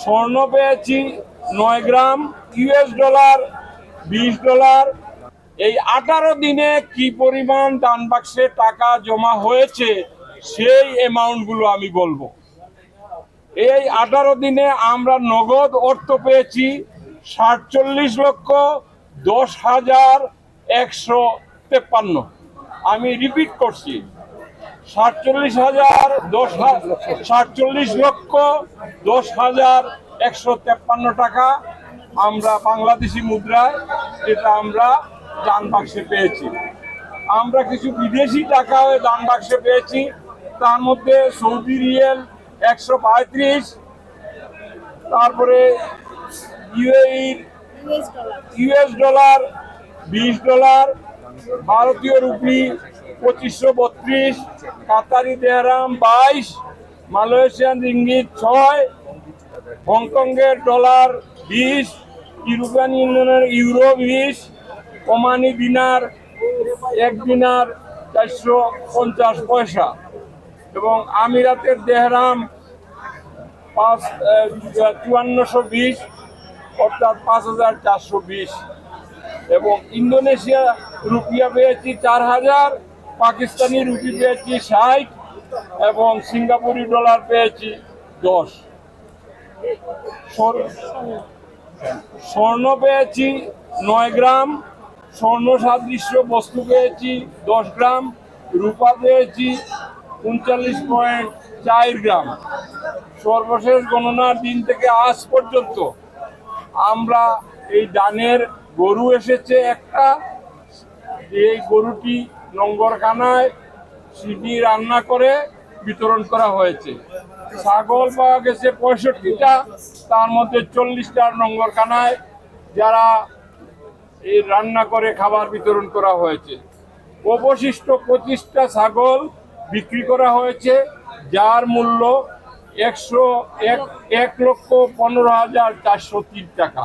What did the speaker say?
স্বর্ণ পেয়েছি 9 গ্রাম, US dollar $20। এই 18 দিনে কি পরিমাণ দান বাক্সে টাকা জমা হয়েছে সেই অ্যামাউন্টগুলো আমি বলবো। এই 18 দিনে আমরা নগদ অর্থ পেয়েছি 47,10,153। আমি রিপিট করছি, 47,10,153 টাকা আমরা বাংলাদেশি মুদ্রায় এটা আমরা দান বাক্সে পেয়েছি। আমরা কিছু বিদেশি টাকাও দান বাক্সে পেয়েছি, তার মধ্যে সৌদি রিয়েল 135, তারপরে ইউএস ডলার $20, ভারতীয় রুপি 2532, কাতারি দেহরাম 22, মালয়েশিয়ান রিঙ্গিত 6, হংকংয়ের ডলার 20, ইউরোপিয়ান ইউনিয়নের ইউরো 20, ওমানি দিনার 1 দিনার 450 পয়সা, এবং আমিরাতের দেহরাম 5420 অর্থাৎ 5420, এবং ইন্দোনেশিয়া রুপিয়া পেয়েছি 4000, পাকিস্তানি রুপি পেয়েছি 60, এবং সিঙ্গাপুরি ডলার পেয়েছি 10। স্বর্ণ পেয়েছি 9 গ্রাম, স্বর্ণ সাদৃশ্য বস্তু পেয়েছি 10 গ্রাম, রূপা পেয়েছি 39.4 গ্রাম। সর্বশেষ গণনার দিন থেকে আজ পর্যন্ত আমরা এই দানের গরু এসেছে একটা, এই গরুটি লঙ্গরখানায় সিটি রান্না করে বিতরণ করা হয়েছে। ছাগল পাওয়া গেছে 65টা, তার মধ্যে 40টা লঙ্গরখানায় যারা এই রান্না করে খাবার বিতরণ করা হয়েছে। অবশিষ্ট 25টা ছাগল বিক্রি করা হয়েছে, যার মূল্য 1,15,403 টাকা।